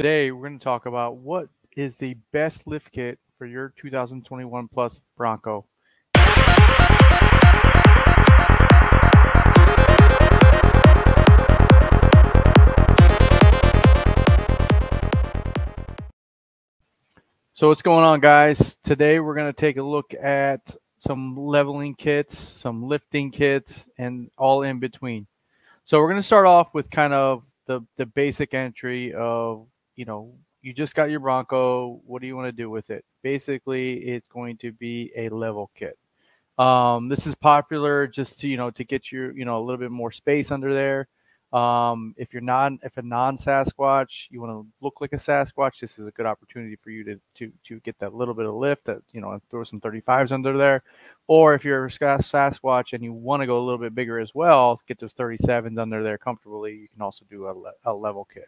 Today, we're going to talk about what is the best lift kit for your 2021 Plus Bronco. So what's going on, guys? Today, we're going to take a look at some leveling kits, some lifting kits, and all in between. So we're going to start off with kind of the basic entry of, you just got your Bronco. What do you want to do with it? Basically, it's going to be a level kit. This is popular just to get your, a little bit more space under there. If a non-Sasquatch, you want to look like a Sasquatch, this is a good opportunity for you to get that little bit of lift, that, and throw some 35s under there. Or if you're a Sasquatch and you want to go a little bit bigger as well, get those 37s under there comfortably, you can also do a level kit.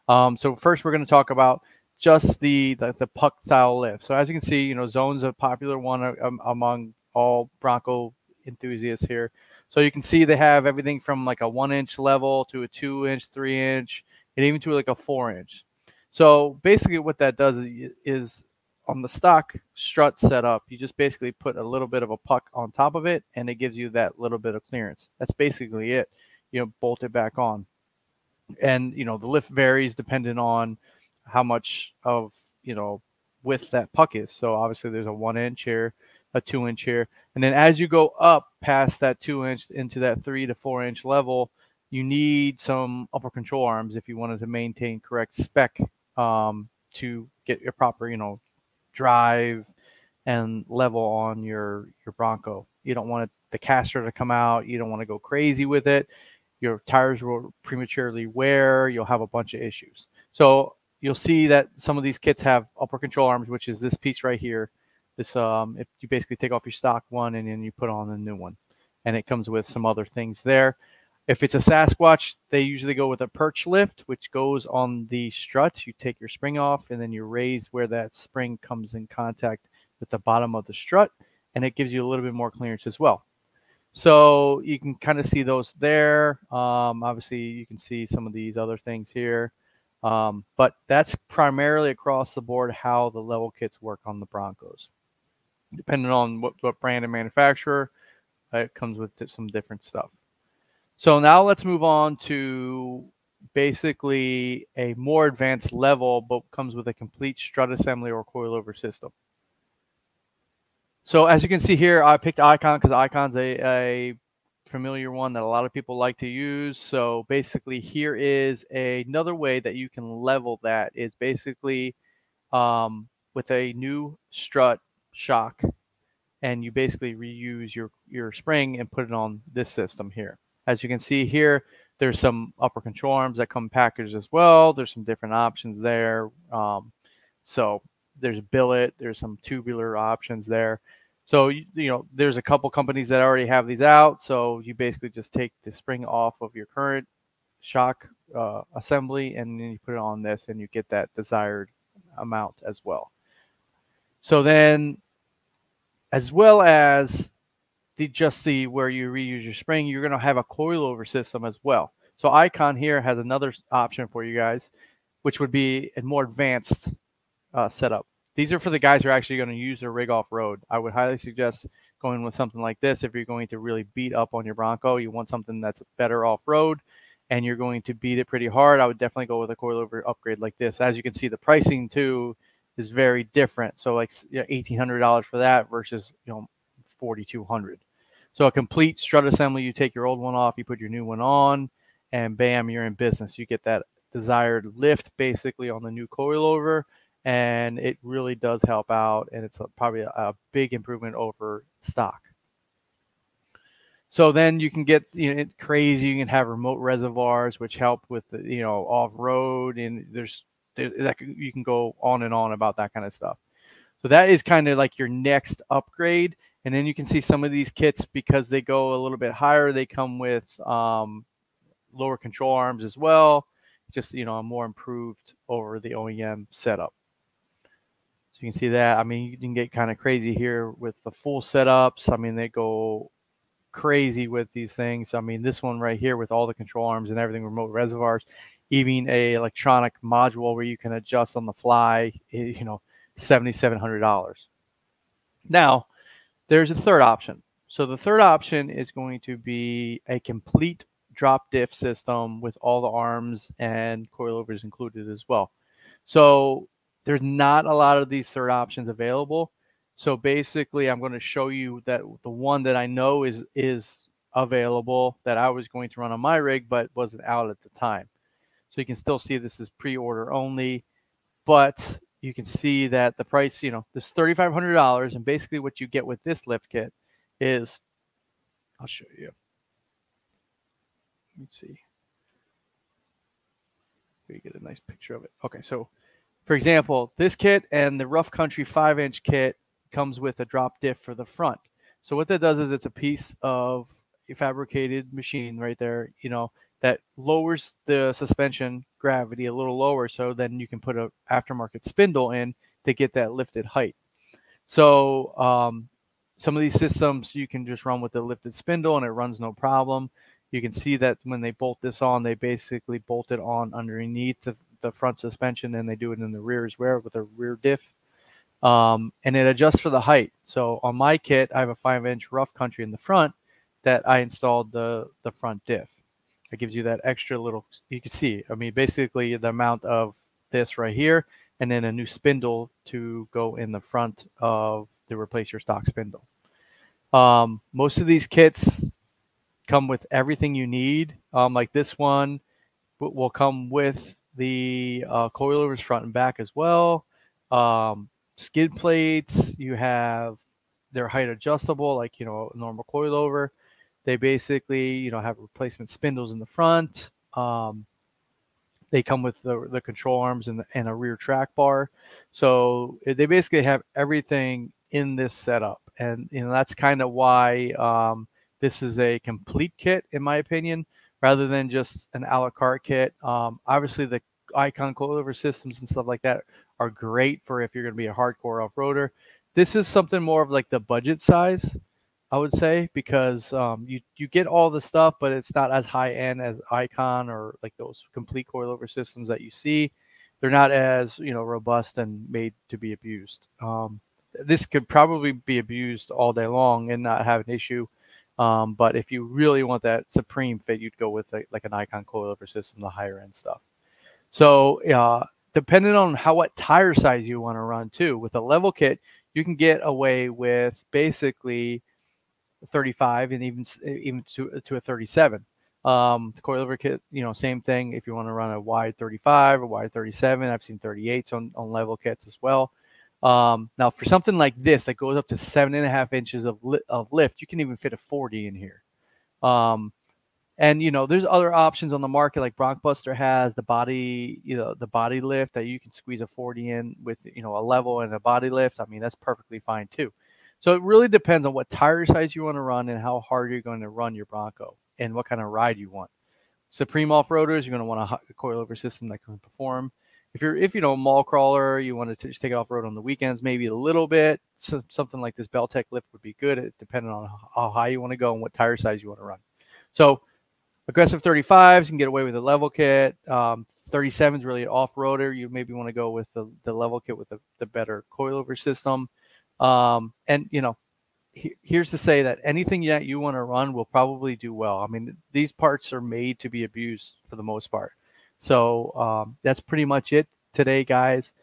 So first we're going to talk about just the puck style lift. So as you can see, Zone's a popular one among all Bronco enthusiasts here. So you can see they have everything from like a 1-inch level to a 2-inch, 3-inch, and even to like a 4-inch. So basically what that does is on the stock strut setup, you just basically put a little bit of a puck on top of it, and it gives you that little bit of clearance. That's basically it. Bolt it back on. And, the lift varies depending on how much of, width that puck is. So obviously there's a 1-inch here, a 2-inch here. And then as you go up past that 2-inch into that 3 to 4-inch level, you need some upper control arms if you wanted to maintain correct spec to get your proper, drive and level on your Bronco. You don't want the caster to come out. You don't want to go crazy with it. Your tires will prematurely wear. You'll have a bunch of issues. So you'll see that some of these kits have upper control arms, which is this piece right here. This if you basically take off your stock one and then you put on a new one, and it comes with some other things there. If it's a Sasquatch, they usually go with a perch lift, which goes on the strut. You take your spring off and then you raise where that spring comes in contact with the bottom of the strut, and it gives you a little bit more clearance as well. So you can kind of see those there. Obviously, you can see some of these other things here. But that's primarily across the board how the level kits work on the Broncos. Depending on what brand and manufacturer, it comes with some different stuff. So now let's move on to basically a more advanced level, but comes with a complete strut assembly or coilover system. So as you can see here, I picked Icon because Icon's a familiar one that a lot of people like to use. So basically here is another way that you can level that is basically with a new strut shock, and you basically reuse your spring and put it on this system here. As you can see here, there's some upper control arms that come packaged as well. There's some different options there. So there's billet, there's some tubular options there. So, there's a couple companies that already have these out. So you basically just take the spring off of your current shock assembly, and then you put it on this, and you get that desired amount as well. So then, as well as where you reuse your spring, you're going to have a coilover system as well. So Icon here has another option for you guys, which would be a more advanced setup. These are for the guys who are actually going to use their rig off-road. I would highly suggest going with something like this if you're going to really beat up on your Bronco. You want something that's better off-road, and you're going to beat it pretty hard. I would definitely go with a coilover upgrade like this. As you can see, the pricing too is very different. So like $1,800 for that versus $4,200. So a complete strut assembly. You take your old one off, you put your new one on, and bam, you're in business. You get that desired lift basically on the new coilover. And it really does help out, and it's probably a big improvement over stock. So then you can get crazy. You can have remote reservoirs, which help with the off-road, and you can go on and on about that kind of stuff. So that is kind of like your next upgrade. And then you can see some of these kits, because they go a little bit higher, they come with lower control arms as well, just more improved over the OEM setup. So you can see that. I mean, you can get kind of crazy here with the full setups. I mean, they go crazy with these things. I mean, this one right here with all the control arms and everything, remote reservoirs, even a electronic module where you can adjust on the fly, you know, $7,700. Now, there's a third option. So the third option is going to be a complete drop diff system with all the arms and coilovers included as well. So there's not a lot of these third options available. So basically, I'm going to show you that the one that I know is available that I was going to run on my rig, but wasn't out at the time. So you can still see this is pre-order only, but you can see that the price, you know, this is $3,500, and basically what you get with this lift kit is, I'll show you. Let me see. We get a nice picture of it. Okay, so for example, this kit and the Rough Country 5-inch kit comes with a drop diff for the front. So what that does is it's a piece of a fabricated machine right there, you know, that lowers the suspension gravity a little lower, so then you can put an aftermarket spindle in to get that lifted height. So some of these systems you can just run with the lifted spindle and it runs no problem. You can see that when they bolt this on, they basically bolt it on underneath the front suspension, and they do it in the rear as well with a rear diff. And it adjusts for the height. So on my kit, I have a 5-inch Rough Country in the front that I installed the front diff. It gives you that extra little, you can see, I mean, basically the amount of this right here, and then a new spindle to go in the front of to replace your stock spindle. Most of these kits come with everything you need. Like this one will come with the coilovers front and back as well. Skid plates, you have their height adjustable, like, you know, a normal coilover. They basically, you know, have replacement spindles in the front. They come with the control arms and a rear track bar. So they basically have everything in this setup. And, you know, that's kind of why this is a complete kit, in my opinion, rather than just an a la carte kit. Obviously, the Icon coilover systems and stuff like that are great for if you're going to be a hardcore off-roader. This is something more of like the budget size, I would say, because you get all the stuff, but it's not as high end as Icon or like those complete coilover systems that you see. They're not as, you know, robust and made to be abused. This could probably be abused all day long and not have an issue. But if you really want that supreme fit, you'd go with like an Icon coilover system, the higher end stuff. So depending on what tire size you want to run too, with a level kit, you can get away with basically 35 and even to a 37. The coilover kit, you know, same thing. If you want to run a wide 35 or wide 37, I've seen 38s on level kits as well. Now for something like this that goes up to 7.5 inches of lift, you can even fit a 40 in here. And, you know, there's other options on the market, like Bronkbuster has the body, you know, the body lift that you can squeeze a 40 in with, you know, a level and a body lift. I mean, that's perfectly fine too. So it really depends on what tire size you want to run and how hard you're going to run your Bronco and what kind of ride you want. Supreme off-roaders, you're going to want a coilover system that can perform. If you know, a mall crawler, you want to just take it off-road on the weekends, maybe a little bit. So something like this Beltec lift would be good, depending on how high you want to go and what tire size you want to run. So aggressive 35s, you can get away with a level kit. 37s really off-roader. You maybe want to go with the level kit with the better coilover system. And, you know, here's to say that anything that you want to run will probably do well. I mean, these parts are made to be abused for the most part. So that's pretty much it today, guys.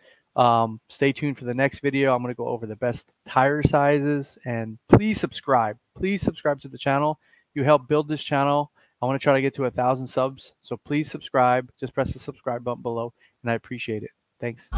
Stay tuned for the next video. I'm going to go over the best tire sizes, and please subscribe. Please subscribe to the channel. You help build this channel. I want to try to get to 1,000 subs. So please subscribe. Just press the subscribe button below, and I appreciate it. Thanks.